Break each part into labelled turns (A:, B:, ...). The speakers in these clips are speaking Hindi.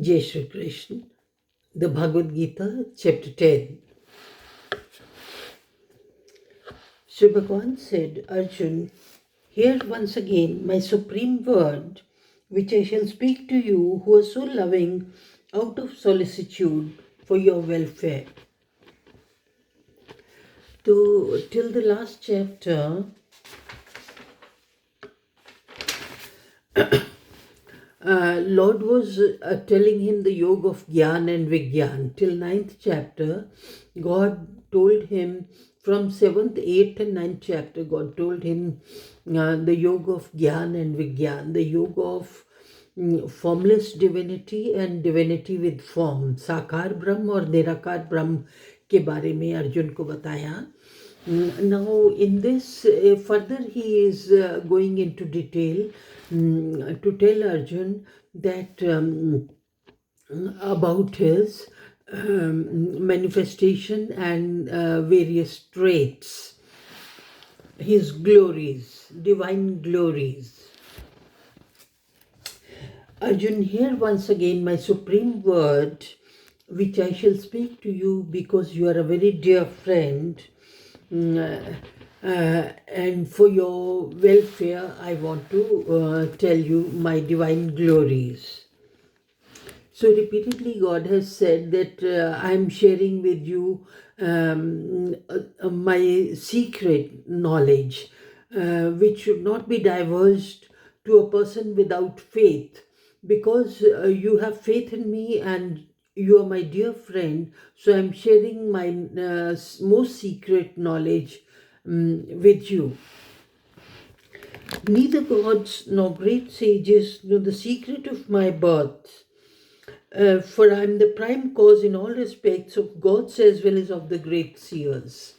A: Jai Shri Krishna. The Bhagavad Gita, chapter 10. Sri Bhagavan said, Arjun, hear once again my supreme word, which I shall speak to you who are so loving out of solicitude for your welfare. Till the last chapter, Lord was telling him the yoga of Gyan and Vigyan. Till 9th chapter, God told him, from 7th, 8th and 9th chapter, God told him the yoga of Gyan and Vigyan, the yoga of formless divinity and divinity with form, साकार ब्रह्म और निराकार ब्रह्म के बारे में अर्जुन को बताया. Now in this further he is going into detail to tell Arjun that about his manifestation and various traits, his glories, divine glories. Arjun, hear once again my supreme word, which I shall speak to you because you are a very dear friend. And for your welfare, I want to tell you my divine glories. So repeatedly God has said that I am sharing with you my secret knowledge, which should not be divulged to a person without faith, because you have faith in me and you are my dear friend. So I am sharing my most secret knowledge with you. Neither gods nor great sages know the secret of my birth. For I am the prime cause in all respects of gods as well as of the great seers.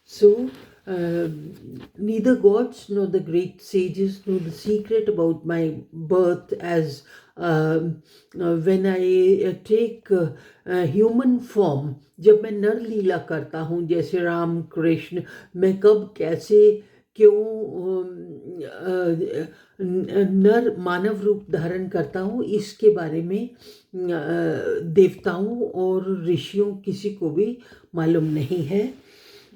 A: So, neither gods nor the great sages know the secret about my birth, as when I take human form, जब मैं नर लीला करता हूँ जैसे राम कृष्ण, मैं कब कैसे क्यों नर मानव रूप धारण करता हूँ, इसके बारे में देवताओं और ऋषियों किसी को भी मालूम नहीं है.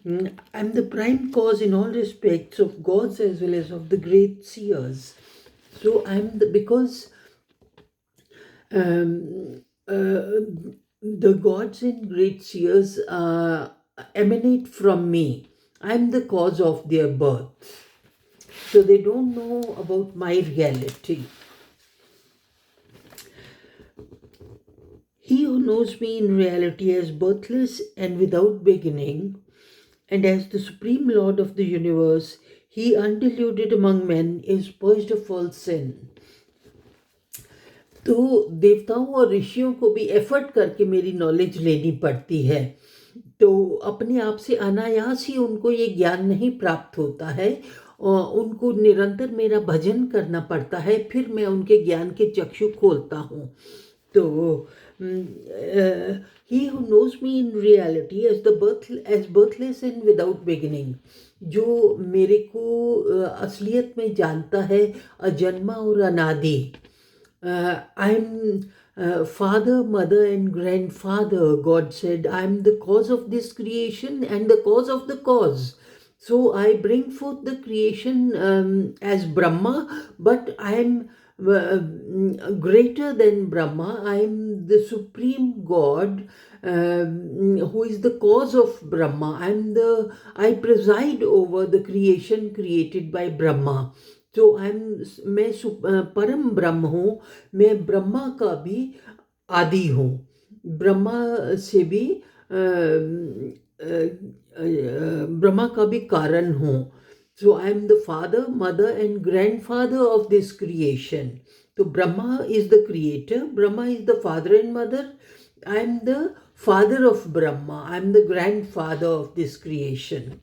A: I am the prime cause in all respects of gods as well as of the great seers. So I am because the gods and great seers emanate from me. I am the cause of their birth. So they don't know about my reality. He who knows me in reality as birthless and without beginning, and as the supreme Lord of the universe, he undeluded among men is purged of all sin. तो देवताओं और ऋषियों को भी एफर्ट करके मेरी नॉलेज लेनी पड़ती है. तो अपने आप से अनायास ही उनको ये ज्ञान नहीं प्राप्त होता है, और उनको निरंतर मेरा भजन करना पड़ता है, फिर मैं उनके ज्ञान के चक्षु खोलता हूँ. तो he who knows me in reality as birthless and without beginning, जो मेरे को असलियत में जानता है अजन्मा और अनादि. I'm father, mother and grandfather. God said, I'm the cause of this creation and the cause of the cause. So I bring forth the creation as Brahma, but I am greater than Brahma. I am the supreme God who is the cause of Brahma. I preside over the creation created by Brahma. तो मैं परम ब्रह्म हूँ, मैं ब्रह्मा का भी आदि हूँ, ब्रह्मा से भी ब्रह्मा का भी कारण हूँ. So I am the father, mother and grandfather of this creation. So Brahma is the creator, Brahma is the father and mother. I am the father of Brahma, I am the grandfather of this creation.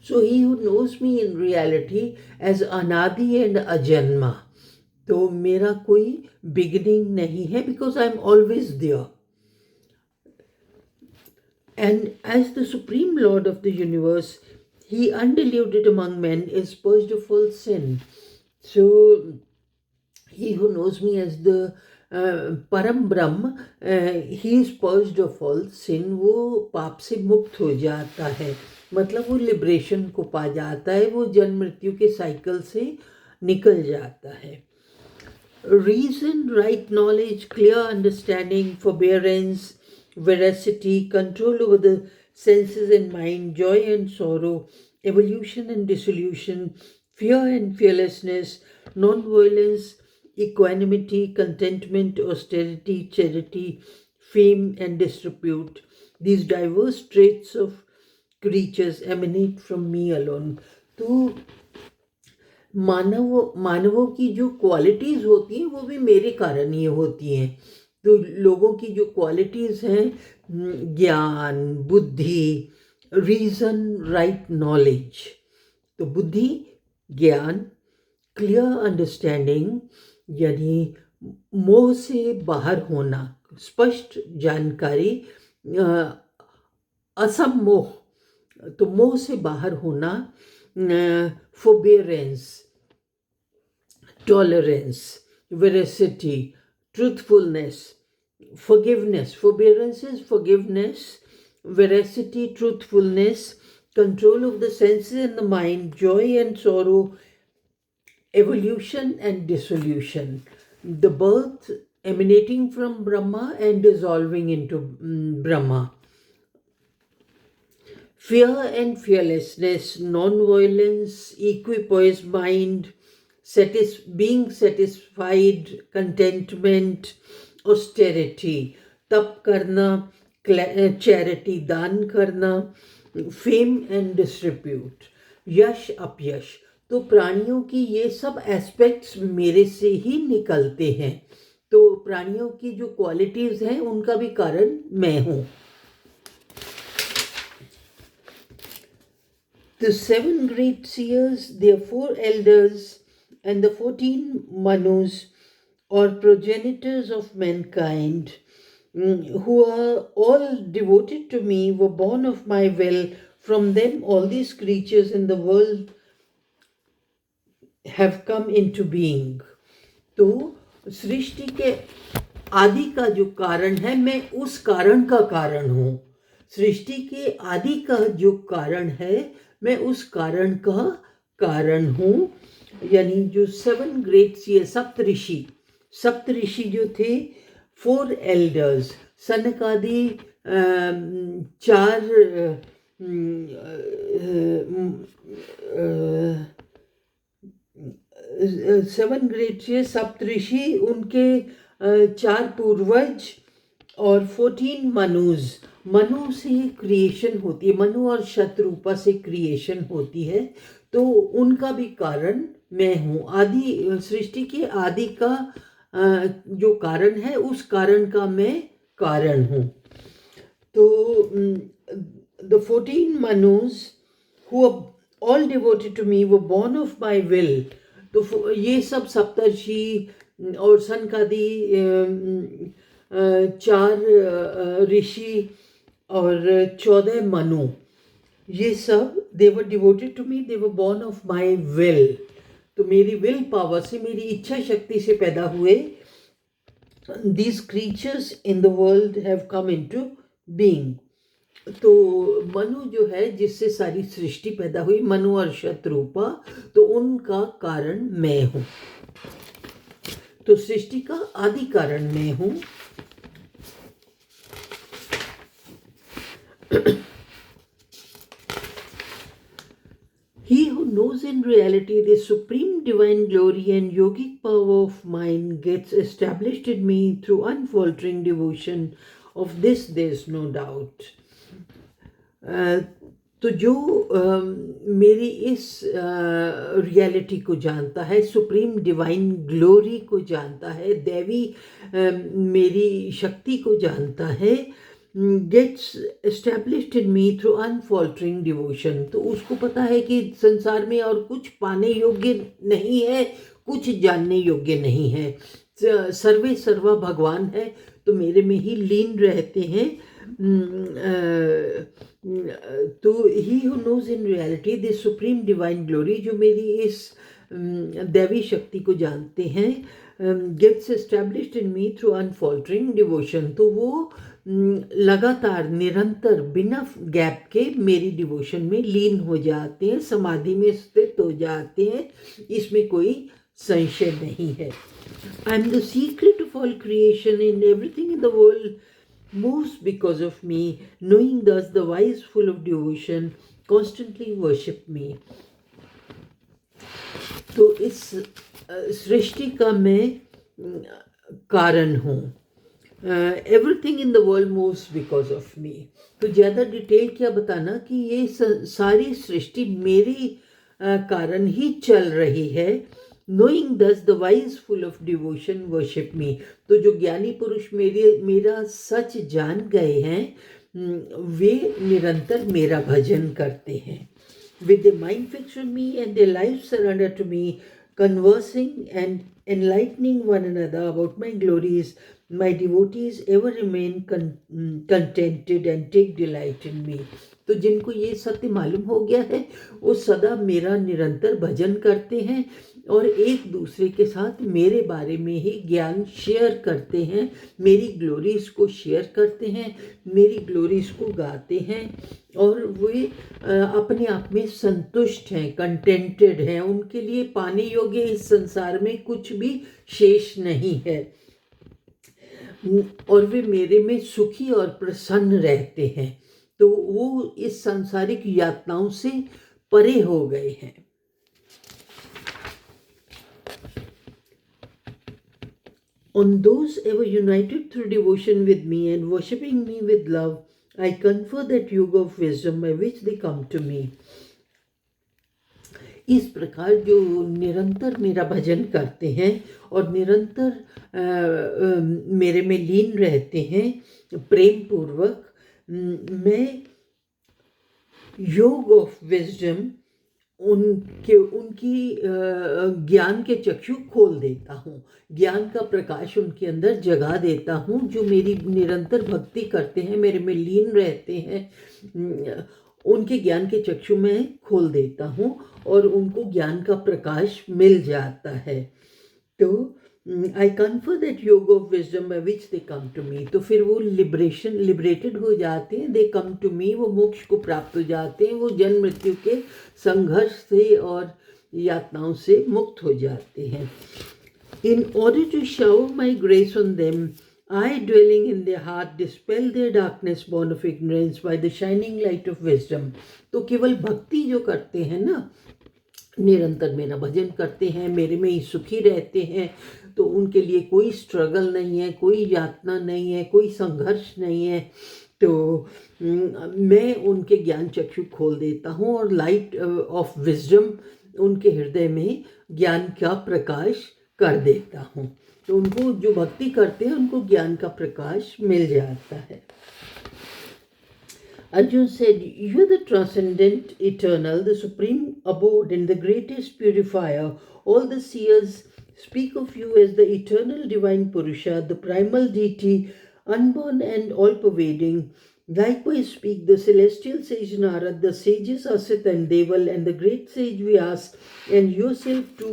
A: So he who knows me in reality as Anadi and Ajanma, तो मेरा कोई beginning नहीं है, because I am always there. And as the Supreme Lord of the universe, he undiluted among men is purged of all sin. So he who knows me as the परम ब्रह्म, ही इज पर्ज्ड ऑफ ऑल सिन, वो पाप से मुक्त हो जाता है, मतलब वो लिबरेशन को पा जाता है, वो जन्म मृत्यु के साइकिल से निकल जाता है. Reason, right knowledge, clear understanding, forbearance, veracity, control over the senses and mind, joy and sorrow, evolution and dissolution, fear and fearlessness, non-violence, equanimity, contentment, austerity, charity, fame and disrepute. These diverse traits of creatures emanate from me alone. तो मानवों की जो क्वालिटीज़ होती हैं वो भी मेरे कारण ही होती हैं. तो लोगों की जो क्वालिटीज़ हैं, ज्ञान, बुद्धि, रीज़न, राइट नॉलेज. तो बुद्धि, ज्ञान, क्लियर अंडरस्टैंडिंग यानी मोह से बाहर होना, स्पष्ट जानकारी, असमोह, तो मोह से बाहर होना, forbearance, tolerance, veracity, truthfulness, forgiveness. Forbearance is forgiveness, veracity, truthfulness, control of the senses and the mind, joy and sorrow, evolution and dissolution. The birth emanating from Brahma and dissolving into Brahma. Fear and fearlessness, non-violence, equipoise mind, being satisfied, contentment, austerity, तप करना, charity, दान करना, fame and disrepute, यश अपयश. तो प्राणियों की ये सब एस्पेक्ट्स मेरे से ही निकलते हैं. तो प्राणियों की जो क्वालिटीज़ हैं उनका भी कारण मैं हूँ. The 7 great seers, their 4 elders, and the 14 Manus, or progenitors of mankind, who are all devoted to me, were born of my will. From them, all these creatures in the world have come into being. तो सृष्टि के आदि का जो कारण है, मैं उस कारण का कारण हूँ. सृष्टि के आदि का जो कारण है, मैं उस कारण का कारण हूँ. यानी जो 7 ग्रेट सीयर्स, सप्तऋषि जो थे, 4 एल्डर्स, सनकादि, 4 7 ग्रेट सीयर्स, सप्तऋषि, उनके 4 पूर्वज और 14 मनुज. मनु से क्रिएशन होती है, मनु और शतरूपा से क्रिएशन होती है. तो उनका भी कारण मैं हूँ. आदि सृष्टि के आदि का जो कारण है, उस कारण का मैं कारण हूँ. तो the 14 Manus who are all devoted to me were born of my will. तो ये सब सप्तर्षि और सनकादि 4 ऋषि और 14 मनु, ये सब they were devoted to me, they were born of my will. तो मेरी विल पावर से, मेरी इच्छा शक्ति से पैदा हुए. These creatures in the world have come into being. तो मनु जो है, जिससे सारी सृष्टि पैदा हुई, मनु और शतरूपा, तो उनका कारण मैं हूँ. तो सृष्टि का आदि कारण मैं हूँ. He who knows in reality the supreme divine glory and yogic power of mine gets established in me through unfaltering devotion. Of this there is no doubt. तो जो मेरी इस रियलिटी को जानता है, सुप्रीम डिवाइन ग्लोरी को जानता है, दैवी मेरी शक्ति को जानता है, gets established in me through unfaltering devotion. तो उसको पता है कि संसार में और कुछ पाने योग्य नहीं है, कुछ जानने योग्य नहीं है. सर्वे सर्वा भगवान है, तो मेरे में ही लीन रहते हैं. तो he who knows in reality this supreme divine glory, जो मेरी इस दैवी शक्ति को जानते हैं, gets established in me through unfaltering devotion, तो वो लगातार निरंतर बिना गैप के मेरी डिवोशन में लीन हो जाते हैं, समाधि में स्थित हो जाते हैं, इसमें कोई संशय नहीं है. आई am the secret of all creation in everything in the world moves because of me, knowing thus the wise full of devotion constantly worship me. तो इस सृष्टि का मैं कारण हूँ. Everything in the world moves because of me. तो ज़्यादा डिटेल क्या बताना कि ये सारी सृष्टि मेरे कारण ही चल रही है. Knowing thus the wise full of devotion worship me. तो जो ज्ञानी पुरुष मेरा सच जान गए हैं, वे निरंतर मेरा भजन करते हैं. With their mind fixed on me and their lives surrendered to me, conversing and enlightening one another about my glories, my devotees ever remain contented and take delight in me. तो जिनको ये सत्य मालूम हो गया है वो सदा मेरा निरंतर भजन करते हैं और एक दूसरे के साथ मेरे बारे में ही ज्ञान शेयर करते हैं, मेरी ग्लोरीज को शेयर करते हैं, मेरी ग्लोरीज को गाते हैं, और वे अपने आप में संतुष्ट हैं, कंटेंटेड हैं. उनके लिए पाने योग्य इस संसार में कुछ भी शेष नहीं है, और वे मेरे में सुखी और प्रसन्न रहते हैं. तो वो इस सांसारिक यातनाओं से परे हो गए हैं. On those ever united through devotion with me and worshipping me with love, I confer that yoga of wisdom by which they come to me. इस प्रकार जो निरंतर मेरा भजन करते हैं और निरंतर मेरे में लीन रहते हैं प्रेम पूर्वक, मैं योग ऑफ विजडम उनकी ज्ञान के चक्षु खोल देता हूँ, ज्ञान का प्रकाश उनके अंदर जगा देता हूँ. जो मेरी निरंतर भक्ति करते हैं, मेरे में लीन रहते हैं, उनके ज्ञान के चक्षु में खोल देता हूँ और उनको ज्ञान का प्रकाश मिल जाता है. तो I confer that yoga of wisdom by which they come to me. तो फिर वो लिबरेटेड हो जाते हैं. दे कम टू मी, वो मोक्ष को प्राप्त हो जाते हैं, वो जन्म मृत्यु के संघर्ष से और यातनाओं से मुक्त हो जाते हैं. In order to shower my grace on them, I, dwelling in their heart, dispel their darkness born of ignorance by the shining light of wisdom. तो केवल भक्ति जो करते हैं ना, निरंतर मेरा भजन करते हैं, मेरे में ही सुखी रहते हैं, तो उनके लिए कोई स्ट्रगल नहीं है, कोई यातना नहीं है, कोई संघर्ष नहीं है. तो मैं उनके ज्ञान चक्षु खोल देता हूँ और लाइट ऑफ विजडम उनके हृदय में ज्ञान का प्रकाश कर देता हूँ. तो उनको जो भक्ति करते हैं उनको ज्ञान का प्रकाश मिल जाता है. Arjun said, "You are the transcendent, eternal, the supreme abode and the greatest purifier. All the seers speak of you as the eternal divine Purusha, the primal deity, unborn and all-pervading. Likewise speak the celestial sage Narad, the sages Asit and Deval, and the great sage Vyas, and yourself to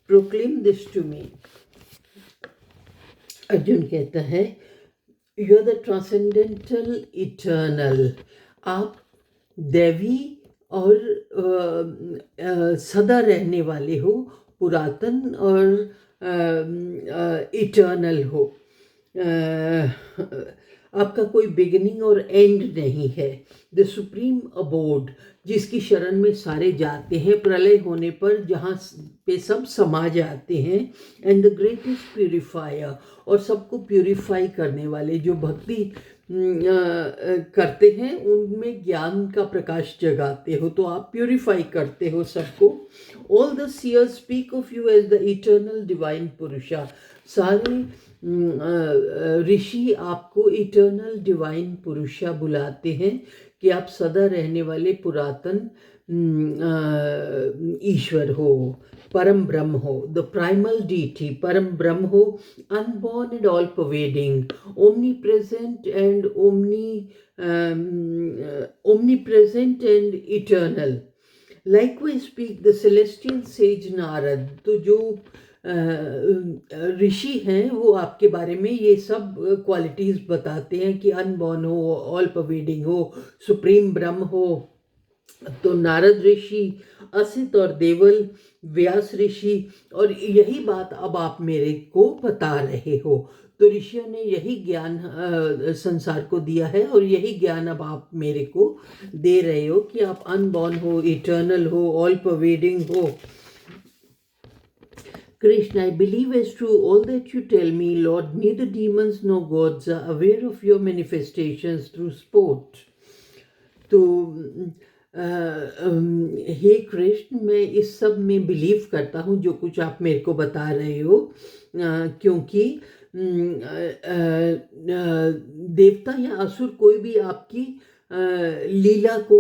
A: proclaim this to me." Arjun कहता है, you are the transcendental eternal. आप दैवी और सदा रहने वाले हो, पुरातन और इटर्नल हो. आपका कोई बिगिनिंग और एंड नहीं है. द सुप्रीम अबोर्ड, जिसकी शरण में सारे जाते हैं प्रलय होने पर, जहाँ पे सब समा जाते हैं. एंड द ग्रेटेस्ट प्यूरिफायर, और सबको प्यूरिफाई करने वाले, जो भक्ति करते हैं उनमें ज्ञान का प्रकाश जगाते हो, तो आप प्यूरिफाई करते हो सबको. All the seers speak of you as the eternal divine purusha. सारे ऋषि आपको इटर्नल डिवाइन पुरुषा बुलाते हैं कि आप सदा रहने वाले पुरातन ईश्वर हो, परम ब्रह्म हो, द प्राइमल डीटी, परम ब्रह्म हो, unborn and all pervading, omni present and omni present and eternal. Likewise speak the celestial sage Narad. तो जो ऋषि हैं वो आपके बारे में ये सब क्वालिटीज बताते हैं कि अनबॉर्न हो, ऑल परवेडिंग हो, सुप्रीम ब्रह्म हो। तो नारद ऋषि, असित और देवल, व्यास ऋषि, और यही बात अब आप मेरे को बता रहे हो। तो ऋषियों ने यही ज्ञान संसार को दिया है और यही ज्ञान अब आप मेरे को दे रहे हो कि आप अनबॉर्न हो, इटर्नल हो, ऑल परवेडिंग हो। Krishna, I believe is true all that you tell me, Lord. Neither demons nor gods are aware of your manifestations through sport. तो हे कृष्ण, मैं इस सब में बिलीव करता हूँ जो कुछ आप मेरे को बता रहे हो, क्योंकि देवता या असुर कोई भी आपकी लीला को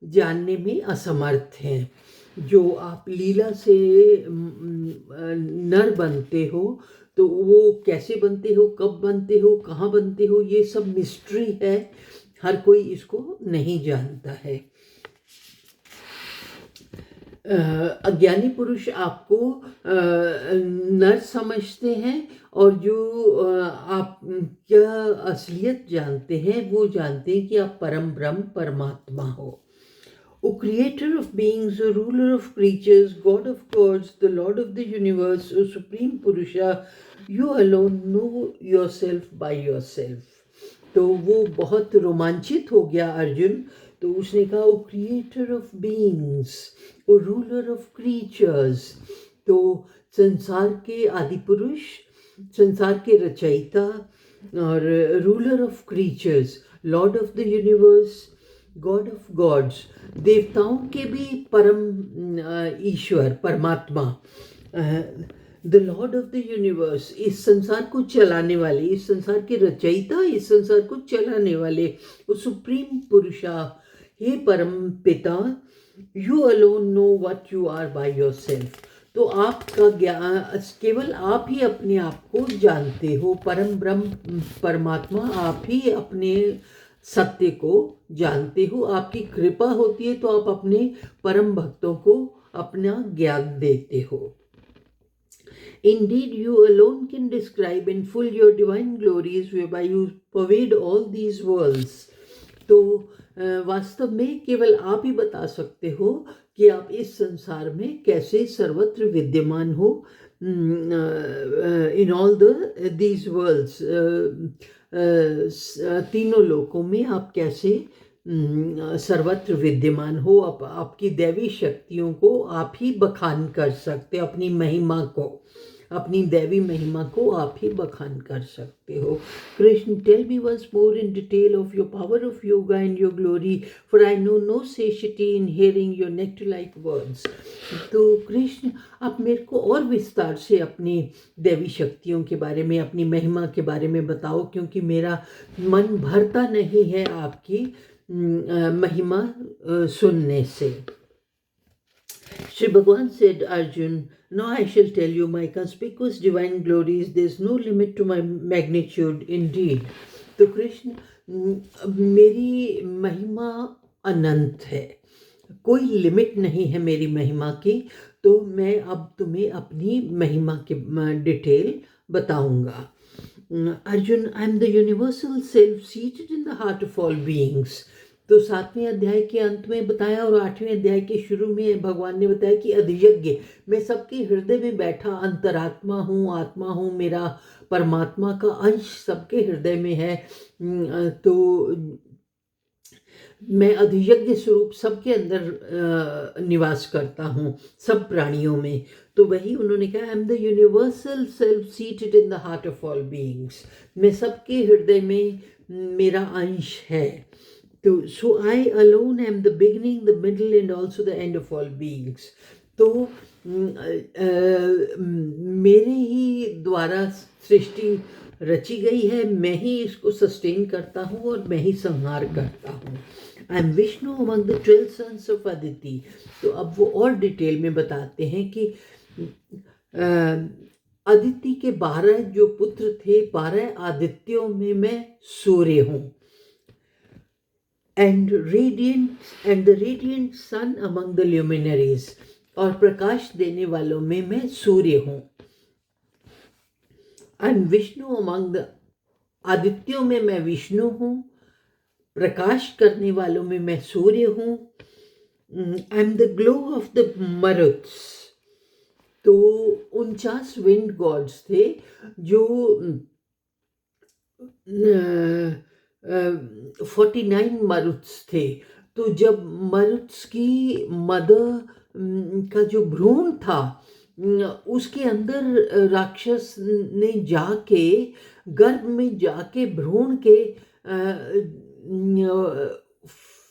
A: जानने में असमर्थ हैं। जो आप लीला से नर बनते हो, तो वो कैसे बनते हो, कब बनते हो, कहाँ बनते हो, ये सब मिस्ट्री है, हर कोई इसको नहीं जानता है। अज्ञानी पुरुष आपको नर समझते हैं और जो आप क्या असलियत जानते हैं वो जानते हैं कि आप परम ब्रह्म परमात्मा हो। O creator of beings, O ruler of creatures, God of gods, the Lord of the universe, O supreme Purusha, you alone know yourself by yourself. तो वो बहुत रोमांचित हो गया अर्जुन। तो उसने कहा, O creator of beings, O ruler of creatures. तो संसार के आदि पुरुष, संसार के रचयिता और ruler of creatures, lord of the universe, God of gods, देवताओं के भी परम ईश्वर परमात्मा, the lord of the universe, इस संसार को चलाने वाले, इस संसार के रचयिता, इस संसार को चलाने वाले, वो सुप्रीम पुरुषा, हे परम पिता, you alone know what you are by yourself. तो आपका ज्ञान, केवल आप ही अपने आप को जानते हो, परम ब्रह्म परमात्मा, आप ही अपने सत्य को जानते हो। आपकी कृपा होती है तो आप अपने परम भक्तों को अपना ज्ञान देते हो। Indeed, you alone can describe in full your divine glories whereby you pervade all these worlds. तो वास्तव में केवल आप ही बता सकते हो कि आप इस संसार में कैसे सर्वत्र विद्यमान हो, इन ऑल दीज वर्ल्ड्स, तीनों लोकों में आप कैसे सर्वत्र विद्यमान हो। आपकी दैवी शक्तियों को आप ही बखान कर सकते हो, अपनी महिमा को, अपनी दैवी महिमा को आप ही बखान कर सकते हो। Krishna, tell me once more in detail of your power of yoga and your glory, for I know no satiety in hearing your nectar like words. तो कृष्ण, आप मेरे को और विस्तार से अपनी दैवी शक्तियों के बारे में, अपनी महिमा के बारे में बताओ, क्योंकि मेरा मन भरता नहीं है आपकी महिमा सुनने से। Shri Bhagavan said, Arjun, now I shall tell you my conspicuous divine glories. There is no limit to my magnitude indeed. तो कृष्ण, मेरी महिमा अनंत है, कोई लिमिट नहीं है मेरी महिमा की। तो मैं अब तुम्हें अपनी महिमा के डिटेल बताऊंगा। अर्जुन, आई am the universal self seated in the heart of all beings. तो 7वें अध्याय के अंत में बताया और 8वें अध्याय के शुरू में भगवान ने बताया कि अधियज्ञ, मैं सबके हृदय में बैठा अंतरात्मा हूँ, आत्मा हूँ, मेरा परमात्मा का अंश सबके हृदय में है। तो मैं अधियज्ञ स्वरूप सबके अंदर निवास करता हूँ, सब प्राणियों में। तो वही उन्होंने कहा, I am the universal self seated in the heart of all beings. मैं सबके हृदय में मेरा अंश है। तो so I alone am the beginning, the middle and also the end of all beings. तो मेरे ही द्वारा सृष्टि रची गई है, मैं ही इसको सस्टेन करता हूँ और मैं ही संहार करता हूँ। I am Vishnu among the 12 sons of Aditi. तो अब वो और डिटेल में बताते हैं कि अदिति के 12 जो पुत्र थे, 12 आदित्यों में मैं सूर्य हूँ। And the radiant sun among the luminaries, और प्रकाश देने वालों में मैं सूर्य हूँ। I am Vishnu among the, आदित्यों में मैं विष्णु हूँ, प्रकाश करने वालों में मैं सूर्य हूँ। I am the glow of the Maruts. तो 49 विंड गॉड्स थे जो 49 मरुत्स थे। तो जब मरुत्स की मदर का जो भ्रूण था, उसके अंदर राक्षस ने जाके गर्भ में जाके भ्रूण के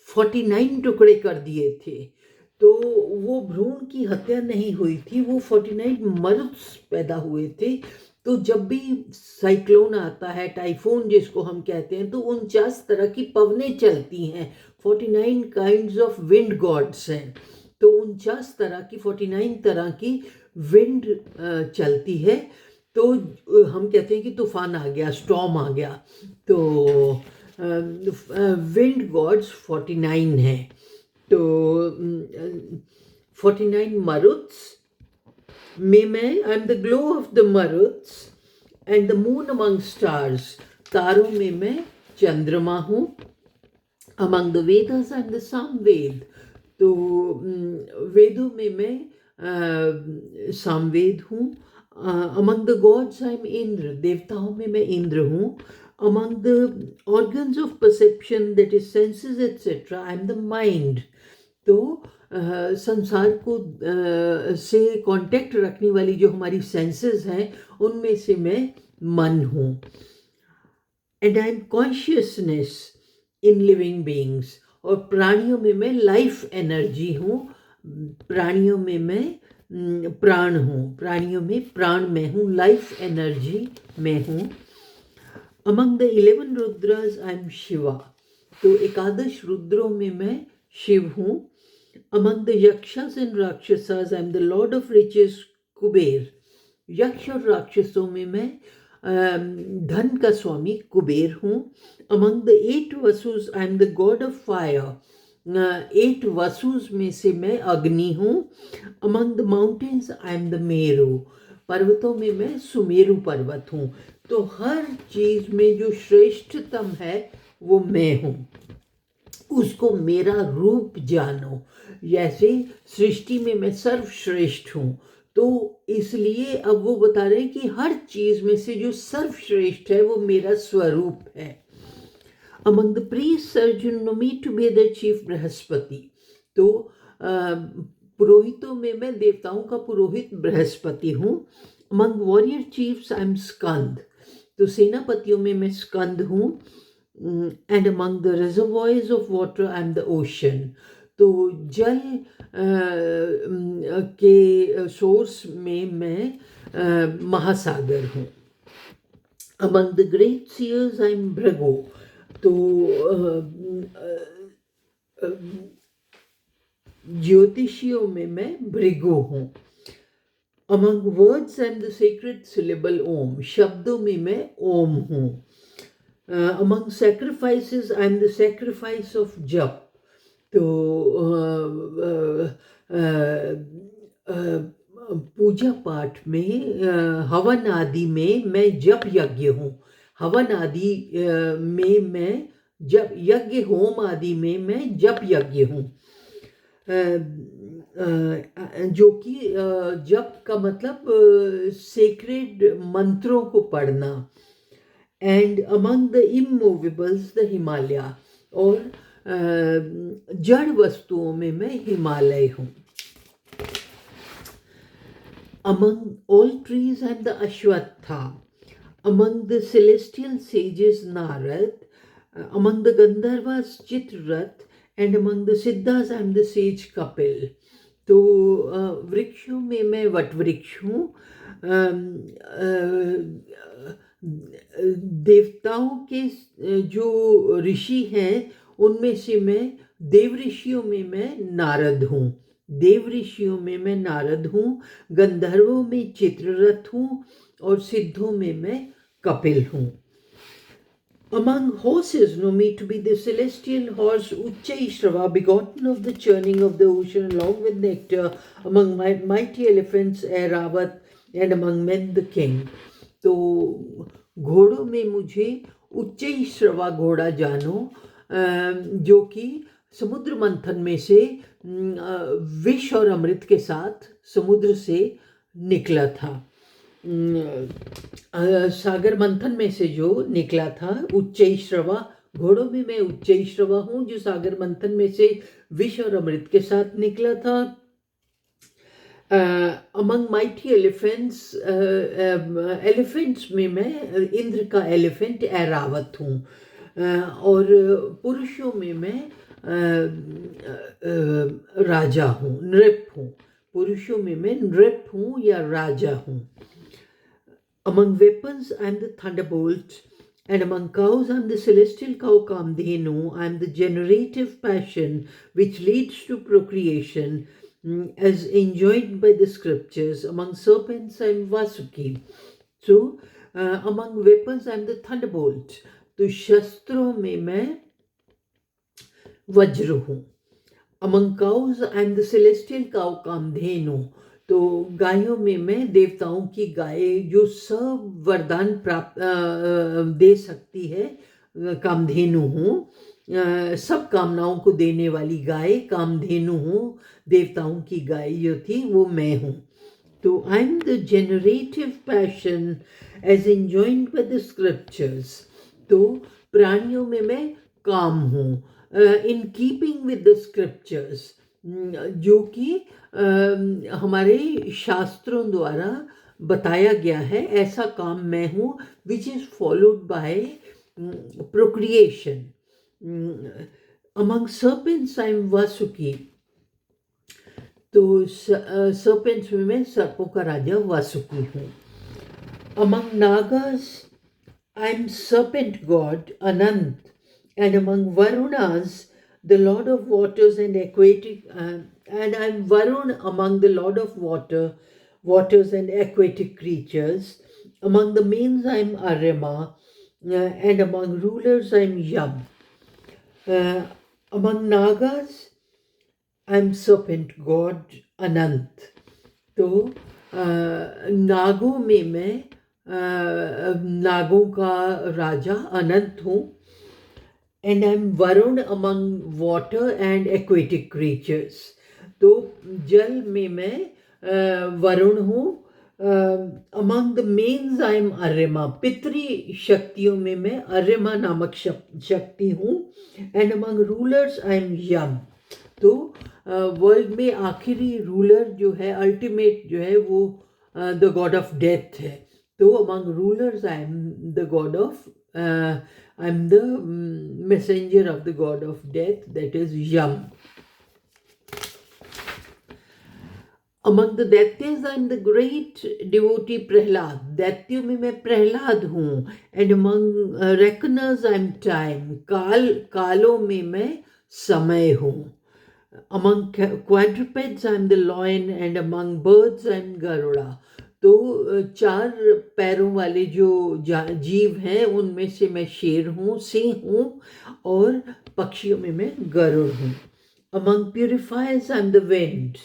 A: 49 टुकड़े कर दिए थे। तो वो भ्रूण की हत्या नहीं हुई थी, वो 49 मरुत्स पैदा हुए थे। तो जब भी साइक्लोन आता है, टाइफून जिसको हम कहते हैं, तो 49 तरह की पवनें चलती हैं। 49 काइंड्स ऑफ विंड गॉड्स हैं। तो 49 तरह की 49 तरह की विंड चलती है। तो हम कहते हैं कि तूफान आ गया, स्टॉर्म आ गया। तो विंड गॉड्स 49 हैं। तो 49 मरुत्स में मैं, I am the glow of the Maruts and the moon among stars, तारों में मैं चंद्रमा हूँ। Among the Vedas I am the Samaveda. तो वेदों में मैं सामवेद हूँ। Among the gods I am Indra, देवताओं में मैं इंद्र हूँ। Among the organs of perception, that is senses etcetera, I am the mind. तो संसार को से कांटेक्ट रखने वाली जो हमारी सेंसेस हैं, उनमें से मैं मन हूँ। And I am consciousness in living beings, और प्राणियों में मैं लाइफ एनर्जी हूँ। प्राणियों में मैं प्राण हूँ, प्राणियों में प्राण मैं हूँ, लाइफ एनर्जी मैं हूँ। Among the 11 Rudras I am Shiva. तो 11 रुद्रों में मैं शिव हूँ। Among the yakshas and rakshasas, I am the lord of riches, Kuber. यक्ष और राक्षसों में मैं धन का स्वामी कुबेर हूँ। Among the 8 वसुस, I am the god of fire। 8 वसुस में से मैं अग्नि हूँ। Among the mountains, I am the मेरु। पर्वतों में मैं सुमेरु पर्वत हूँ। तो हर चीज में जो श्रेष्ठतम है वो मैं हूँ, उसको मेरा रूप जानो। जैसे सृष्टि में मैं सर्वश्रेष्ठ हूँ, तो इसलिए अब वो बता रहे हैं कि हर चीज में से जो सर्वश्रेष्ठ है वो मेरा स्वरूप है। अमंग द प्रीस्ट सर्जन know me to be the chief Brihaspati. तो पुरोहितों में मैं देवताओं का पुरोहित बृहस्पति हूँ। Among warrior chiefs I am Skanda. तो सेनापतियों में मैं स्कंद हूँ। And among the reservoirs of water I am the ocean. तो जल के सोर्स में मैं महासागर हूँ। Among the great seers I am Bhrigu. तो ज्योतिषियों में मैं भृगु हूँ। Among words I am the sacred syllable ओम। शब्दों में मैं ओम हूँ। Among sacrifices I am the sacrifice of जप। तो पूजा पाठ में हवन आदि में मैं जप यज्ञ हूँ। हवन आदि में मैं जप यज्ञ, होम आदि में मैं जप यज्ञ हूँ। जो कि जप का मतलब सेक्रेड मंत्रों को पढ़ना। And among the immovables the Himalaya. और जड़ वस्तुओं में मैं हिमालय हूँ। Among all trees and the Ashvattha. Among the celestial sages Narada. Among the Gandharvas Chitraratha. And among the Siddhas I am the sage Kapila. तो वृक्षों में मैं वट वृक्ष हूँ। देवताओं के जो ऋषि हैं उनमें से मैं देव ऋषियों में मैं नारद हूँ। देव ऋषियों में मैं नारद हूँ, गंधर्वों में चित्ररथ हूँ और सिद्धों में मैं कपिल हूँ। Among horses, know me to be the celestial horse Uchchaishrava, begotten of the churning of the ocean along with nectar. Among my mighty elephants, Airavat, and among men the king. तो घोड़ों में मुझे उच्चैश्रवा घोड़ा जानो, जो कि समुद्र मंथन में से विष और अमृत के साथ समुद्र से निकला था। सागर मंथन में से जो निकला था, उच्चैश्रवा घोड़ों में मैं उच्चैश्रवा हूँ जो सागर मंथन में से विष और अमृत के साथ निकला था। अमंग माइटी एलिफेंट्स, एलिफेंट्स में मैं इंद्र का एलिफेंट ऐरावत हूँ, और पुरुषों में मैं राजा हूँ, नृप हूँ। पुरुषों में मैं नृप हूँ या राजा हूँ। Among weapons, I am the thunderbolt, and among cows, I am the celestial cow Kamdhenu. I am the generative passion which leads to procreation, as enjoined by the scriptures. Among serpents, I am Vasuki. So, among weapons, I am the thunderbolt. तो शस्त्रों में मैं वज्र हूँ। Among cows, I am the celestial cow Kamdhenu. तो गायों में मैं देवताओं की गाय जो सब वरदान प्राप्त दे सकती है, कामधेनु हूँ। सब कामनाओं को देने वाली गाय कामधेनु हूँ। देवताओं की गाय जो थी वो मैं हूँ। तो I am the generative passion as enjoined by the scriptures. तो प्राणियों में मैं काम हूँ, in keeping with the scriptures, जो कि हमारे शास्त्रों द्वारा बताया गया है, ऐसा काम मैं हूँ, which is followed by procreation. Among serpents I am Vasuki. तो सर्पेंट्स में मैं सर्पों का राजा वासुकी हूँ। Among nagas I am serpent god Anant, and among Varunas, the Lord of waters and aquatic, and I am Varun among the Lord of waters and aquatic creatures. Among the mains I am Arima, and among rulers I am Yam. Among Nagas I am serpent god Anant. तो नागों में मैं नागों का राजा अनंत हूँ, and I am Varun among water and aquatic creatures. तो जल में मैं वरुण हूँ। among the mains I am Arima. पितरी शक्तियों में मैं अरिमा नामक शक्ति हूँ, and among rulers I am Yam. तो वर्ल्ड में आखिरी रूलर जो है, अल्टीमेट जो है, वो द गॉड ऑफ डेथ है। तो among rulers I am the god of I'm the messenger of the god of death, that is Yam. Among the Daityas, I am the great devotee Prahlad. दैत्यों में मैं प्रहलाद हूँ. And among reckoners, I am time. कालों में मैं समय हूँ. Among quadrupeds, I am the lion, and among birds, I am Garuda. तो चार पैरों वाले जो जीव हैं उनमें से मैं शेर हूँ, सिंह हूँ, और पक्षियों में मैं गरुड़ हूँ। Among purifiers I am the wind.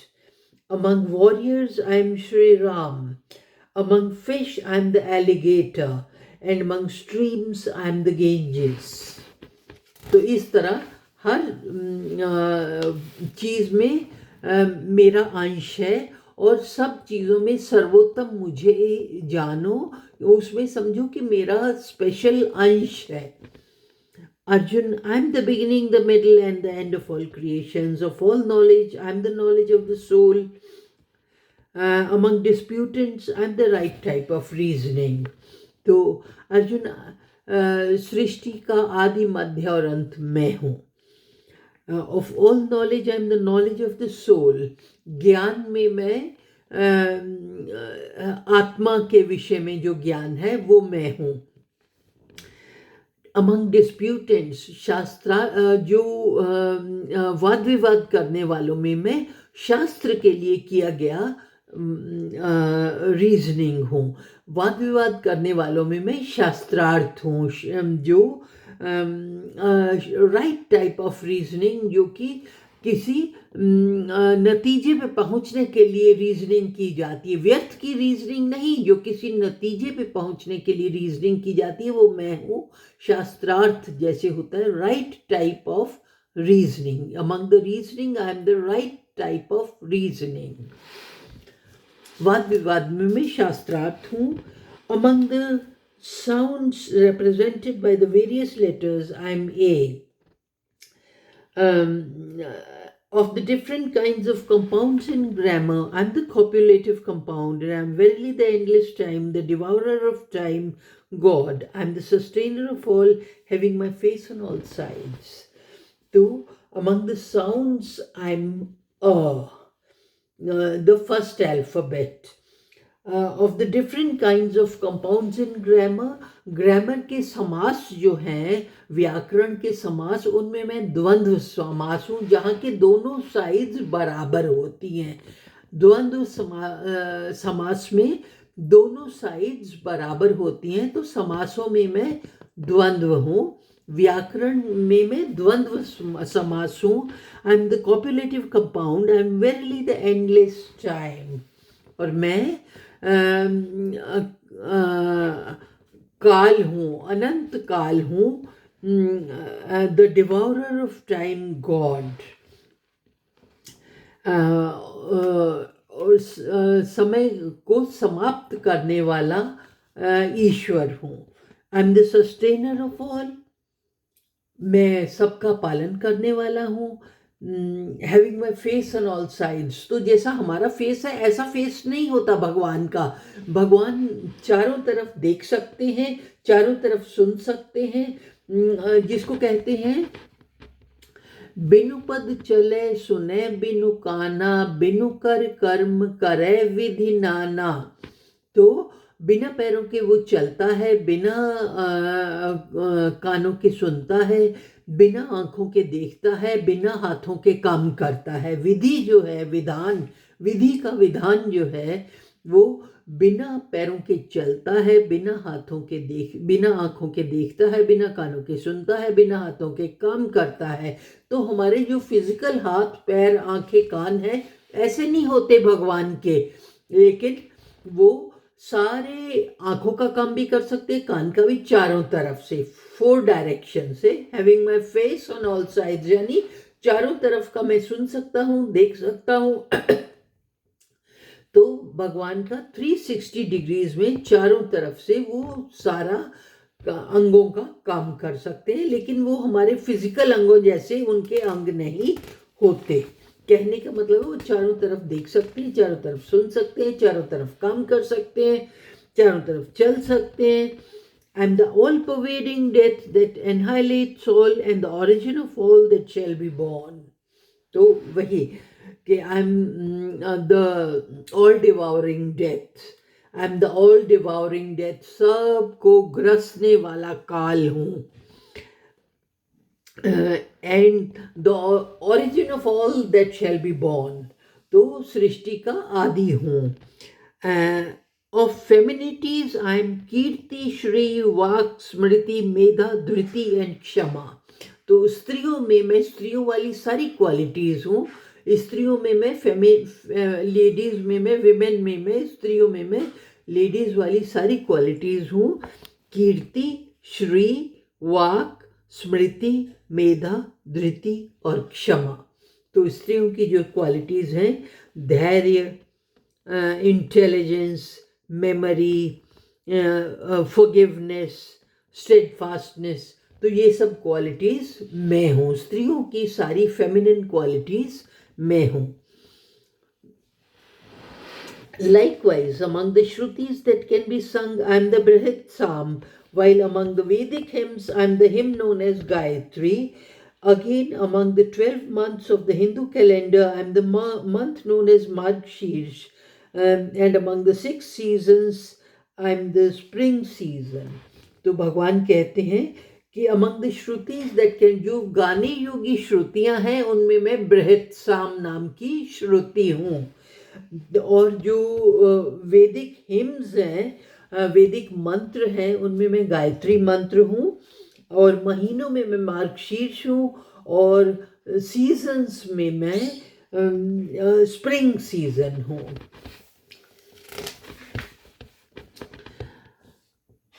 A: Among warriors I am Shri Ram. Among fish I am the alligator, and among streams I am the Ganges. तो इस तरह हर चीज़ में मेरा अंश है, और सब चीज़ों में सर्वोत्तम मुझे जानो, उसमें समझो कि मेरा स्पेशल अंश है। Arjun, I am the beginning, the middle, and the end of all creations, of all knowledge. I am the knowledge of the soul. Among disputants, I am the right type of reasoning. तो अर्जुन, सृष्टि का आदि, मध्य और अंत मैं हूँ। Of all knowledge I am the knowledge of the soul. ज्ञान में मैं आत्मा के विषय में जो ज्ञान है वो मैं हूँ। अमंग डिस्प्यूटेंट्स, शास्त्रा जो वाद विवाद करने वालों में मैं शास्त्र के लिए किया गया रीजनिंग हूँ। वाद विवाद करने वालों में मैं शास्त्रार्थ हूँ, जो राइट टाइप ऑफ रीजनिंग, जो कि किसी नतीजे पे पहुंचने के लिए रीजनिंग की जाती है, व्यर्थ की रीजनिंग नहीं, जो किसी नतीजे पे पहुंचने के लिए रीजनिंग की जाती है, वो मैं हूँ। शास्त्रार्थ जैसे होता है right type of reasoning. Among the reasoning I am the right type of reasoning. वाद विवाद में मैं शास्त्रार्थ हूँ। Among the sounds represented by the various letters, I'm A. Of the different kinds of compounds in grammar, I'm the copulative compound, and I'm verily the endless time, the devourer of time, God. I'm the sustainer of all, having my face on all sides. So, among the sounds, I'm the first alphabet. Of the different kinds of compounds in grammar, grammar के समास जो हैं, व्याकरण के समास, उनमें मैं द्वंद्व समास हूँ, जहाँ के दोनों साइड्स बराबर होती हैं। द्वंद्व समास में दोनों साइड्स बराबर होती हैं, तो समासों में मैं द्वंद्व हूँ। व्याकरण में मैं द्वंद्व समास हूँ। I am the copulative compound, I am verily the endless time. और मैं काल हूँ, अनंत काल हूँ, the devourer of time, God. और समय को समाप्त करने वाला ईश्वर हूँ। I am the sustainer of all, मैं सबका पालन करने वाला हूँ। Having my face on all sides, तो जैसा हमारा फेस है ऐसा फेस नहीं होता भगवान का। भगवान चारों तरफ देख सकते हैं, चारों तरफ सुन सकते हैं, जिसको कहते हैं बिनु पद चले सुने बिनु काना, बिनु कर कर्म करे विधि नाना। तो बिना पैरों के वो चलता है, बिना कानों के सुनता है, बिना आंखों के देखता है, बिना हाथों के काम करता है। विधि जो है, विधान, विधि का विधान जो है, वो बिना पैरों के चलता है, बिना आंखों के देखता है, बिना कानों के सुनता है, बिना हाथों के काम करता है। तो हमारे जो फिजिकल हाथ पैर आंखें कान हैं, ऐसे नहीं होते भगवान के, लेकिन वो सारे आंखों का काम भी कर सकते हैं, कान का भी, चारों तरफ से, 4 डायरेक्शन से। Having my face on all sides, यानी चारों तरफ का मैं सुन सकता हूँ, देख सकता हूँ। तो भगवान का 360 डिग्रीज में चारों तरफ से वो सारा अंगों का काम कर सकते हैं, लेकिन वो हमारे फिजिकल अंगों जैसे उनके अंग नहीं होते। कहने का मतलब है वो चारों तरफ देख सकते हैं, चारों तरफ सुन सकते हैं, चारों तरफ काम कर सकते हैं, चारों तरफ चल सकते हैं। I am the all-pervading death that annihilates all and the origin of all that shall be born. तो वही कि I am the all-devouring death. I am the all-devouring death. सबको ग्रसने वाला काल हूँ। And the origin of all that shall be born, तो सृष्टि का आदि हूँ। Of feminities I am Kirti, Shri, Vak, Smriti, Medha, Dhriti and Kshama. तो स्त्रियों में मैं स्त्रियों वाली सारी क्वालिटीज हूँ। स्त्रियों में मैं लेडीज में मैं, विमेन में मैं, स्त्रियों में मैं लेडीज वाली सारी क्वालिटीज हूँ। कीर्ति, श्री, वाक, स्मृति, मेधा, धृति और क्षमा। तो स्त्रियों की जो क्वालिटीज हैं, धैर्य, इंटेलिजेंस, मेमोरी, फॉरगिवनेस, स्टेडफास्टनेस, तो ये सब क्वालिटीज मैं हूँ। स्त्रियों की सारी फेमिनिन क्वालिटीज मैं हूँ। Likewise, among the Shrutis that can be sung, I am the Brihat Psalm, while among the Vedic hymns, I am the hymn known as Gayatri. Again, among the 12 months of the Hindu calendar, I am the month known as Margshirsh. And among the 6 seasons, I am the spring season. तो भगवान कहते हैं कि among the श्रुतिज that can, जो गाने योगी श्रुतियां हैं उनमें मैं बृहत साम नाम की श्रुति हूँ. और जो वैदिक हिम्स हैं, वैदिक मंत्र हैं, उनमें मैं गायत्री मंत्र हूँ. और महीनों में मैं मार्गशीर्ष हूँ. और सीजन्स में मैं स्प्रिंग सीजन हूँ.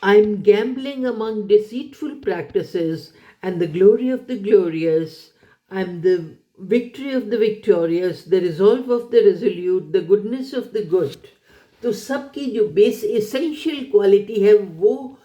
A: I'm gambling among deceitful practices and the glory of the glorious. I'm the victory of the victorious, the resolve of the resolute, the goodness of the good. तो सबकी जो बेस एसेंशियल क्वालिटी है वो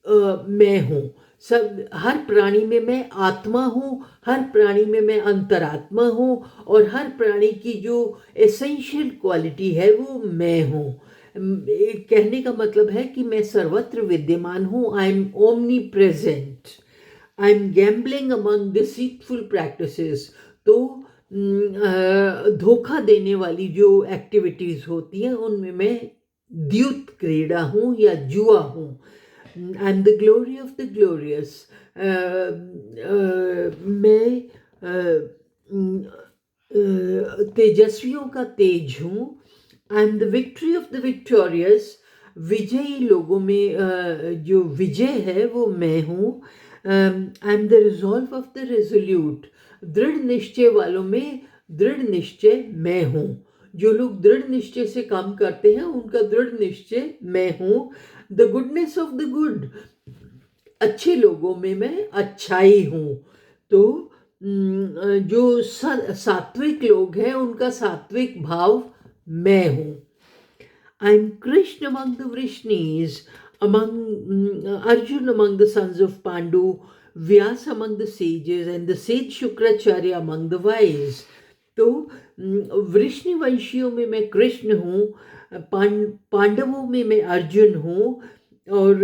A: मैं हूँ. सब, हर प्राणी में मैं आत्मा हूँ, हर प्राणी में मैं अंतरात्मा हूँ, और हर प्राणी की जो एसेंशियल क्वालिटी है वो मैं हूँ. कहने का मतलब है कि मैं सर्वत्र विद्यमान हूँ. I M omni present. I am gambling among deceitful practices. तो धोखा देने वाली जो एक्टिविटीज होती हैं उनमें मैं द्यूत क्रीड़ा हूँ या जुआ हूँ. I am the glory of the glorious. मैं तेजस्वियों का तेज हूँ. I am the victory of the victorious. विजयी लोगों में जो विजय है वो मैं हूँ. I am the resolve of the resolute. दृढ़ निश्चय वालों में दृढ़ निश्चय मैं हूँ. जो लोग दृढ़ निश्चय से काम करते हैं उनका दृढ़ निश्चय मैं हूँ. The goodness of the good. अच्छे लोगों में मैं अच्छाई हूँ. तो जो सात्विक लोग हैं उनका सात्विक भाव मैं हूँ. I am Krishna among the Vrishnis, among Arjun among the sons of Pandu, Vyasa among the sages and the sage Shukracharya among the wise. तो वृष्णि वंशियों में मैं कृष्ण हूँ, पांडवों में मैं अर्जुन हूँ, और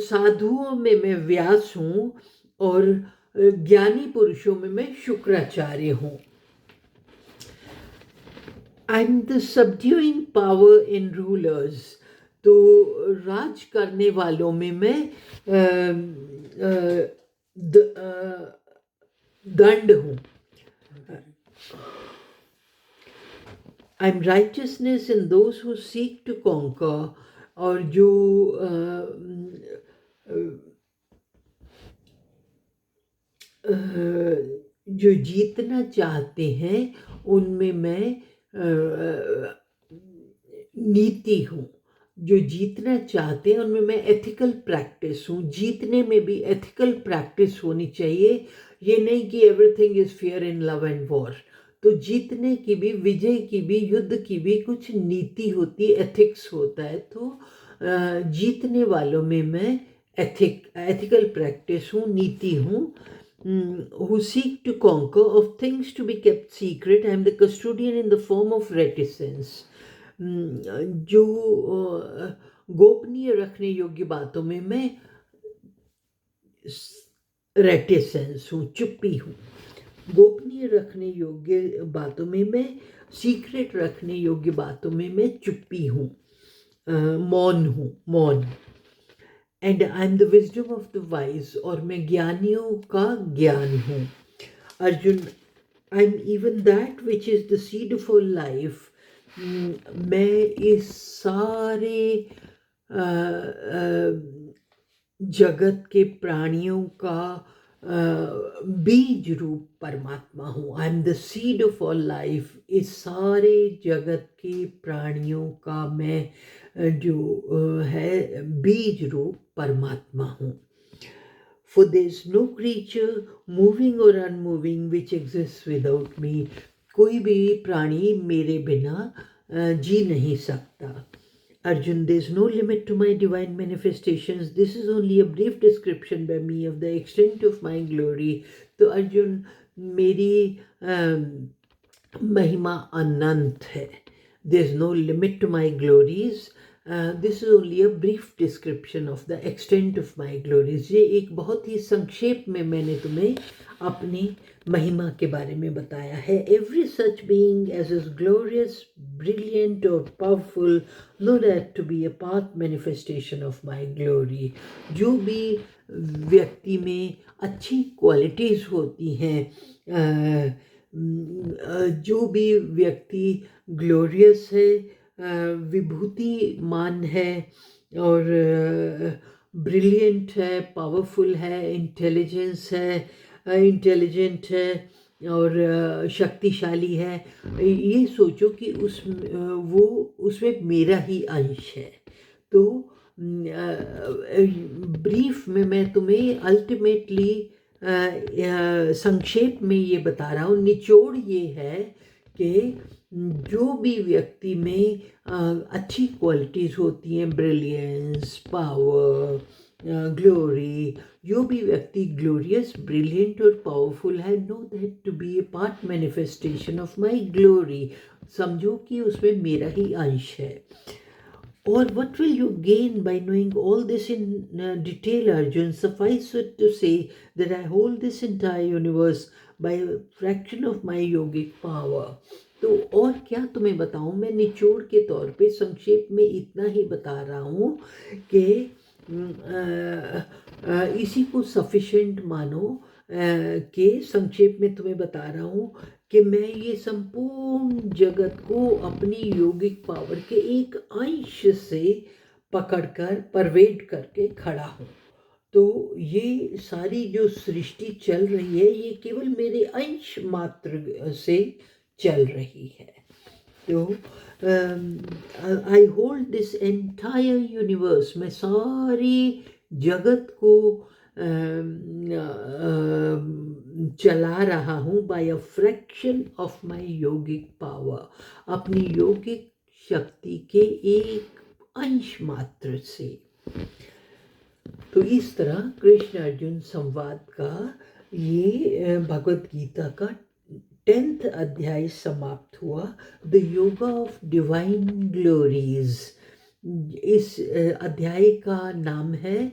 A: साधुओं में मैं व्यास हूँ, और ज्ञानी पुरुषों में मैं शुक्राचार्य हूँ. I am the subduing power in rulers. तो राज करने वालों में मैं दंड हूँ. I am righteousness in those who seek to conquer. और जो जो जीतना चाहते हैं उनमें मैं नीति हूँ. जो जीतना चाहते हैं उनमें मैं एथिकल प्रैक्टिस हूँ. जीतने में भी एथिकल प्रैक्टिस होनी चाहिए. ये नहीं कि everything is fair in love and war. तो जीतने की भी, विजय की भी, युद्ध की भी कुछ नीति होती है, एथिक्स होता है. तो जीतने वालों में मैं एथिकल प्रैक्टिस हूँ, नीति हूँ. who seek to conquer, of things to be kept secret. I am the custodian in the form of reticence. जो गोपनीय रखने योग्य बातों में मैं रेटिसेंस हूँ, चुप्पी हूँ. गोपनीय रखने योग्य बातों में मैं, सीक्रेट रखने योग्य बातों में मैं चुप्पी हूँ, मौन हूँ, मौन. And I am the wisdom of the wise. और मैं ज्ञानियों का ज्ञान हूँ. Arjun, I am even that which is the seed for life. मैं इस सारे जगत के प्राणियों का बीज रूप परमात्मा हूँ. I am the seed of all life. इस सारे जगत के प्राणियों का मैं जो है बीज रूप परमात्मा हूँ. For there is no creature moving or unmoving which exists without me. कोई भी प्राणी मेरे बिना जी नहीं सकता. Arjun, there is no limit to my divine manifestations. This is only a brief description by me of the extent of my glory. तो अर्जुन, मेरी महिमा अनंत है. There is no limit to my glories. This is only a brief description of the extent of my glories. ये एक बहुत ही संक्षेप में मैंने तुम्हें अपनी महिमा के बारे में बताया है। Every such being as is glorious, brilliant और powerful, know that to be a part manifestation of my glory. जो भी व्यक्ति में अच्छी क्वालिटीज़ होती हैं, जो भी व्यक्ति ग्लोरियस है, विभूतिमान है और ब्रिलियंट है, पावरफुल है, इंटेलिजेंट है और शक्तिशाली है, ये सोचो कि वो उसमें मेरा ही अंश है। तो ब्रीफ में मैं तुम्हें अल्टीमेटली संक्षेप में ये बता रहा हूँ, निचोड़ ये है कि जो भी व्यक्ति में अच्छी क्वालिटीज़ होती हैं, ब्रिलियंस, पावर, ग्लोरी, जो भी व्यक्ति ग्लोरियस, ब्रिलियंट और पावरफुल है, know that to be a part manifestation of my glory, समझो कि उसमें मेरा ही अंश है। Or what will you gain by knowing all this in detail, Arjun? Suffice it to say that I hold this entire universe by a fraction of my yogic power. तो और क्या तुम्हें बताऊं, मैं निचोड़ के तौर पे संक्षेप में इतना ही बता रहा हूँ कि इसी को सफिशेंट मानो कि संक्षेप में तुम्हें बता रहा हूँ कि मैं ये संपूर्ण जगत को अपनी योगिक पावर के एक अंश से पकड़कर परवेड करके खड़ा हूँ। तो ये सारी जो सृष्टि चल रही है, ये केवल मेरे अंश मात्र से चल रही है। तो I hold this entire universe, मैं सारी जगत को चला रहा हूँ by a fraction of my yogic power, अपनी योगिक शक्ति के एक अंश मात्र से। तो इस तरह कृष्ण अर्जुन संवाद का ये भगवत गीता का 10th अध्याय समाप्त हुआ, the yoga of divine glories. इस अध्याय का नाम है,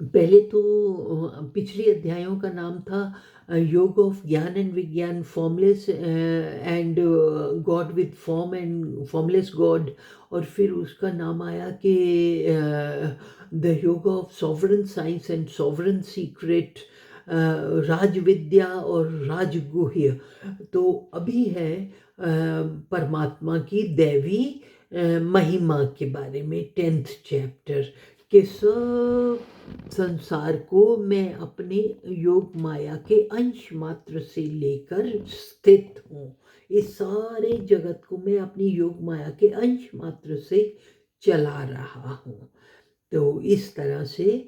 A: पहले तो पिछले अध्यायों का नाम था योग of gyan and vigyan, formless and God with form and formless God, और फिर उसका नाम आया कि the yog of sovereign science and sovereign secret, राज विद्या और राजगुह्य। तो अभी है परमात्मा की दैवी महिमा के बारे में 10th चैप्टर, कि सब संसार को मैं अपने योग माया के अंश मात्र से लेकर स्थित हूँ। इस सारे जगत को मैं अपनी योग माया के अंश मात्र से चला रहा हूँ। तो इस तरह से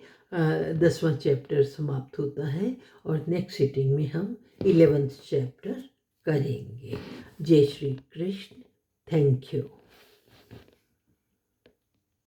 A: 10वां चैप्टर समाप्त होता है और नेक्स्ट सिटिंग में हम 11th चैप्टर करेंगे। जय श्री कृष्ण। Thank you.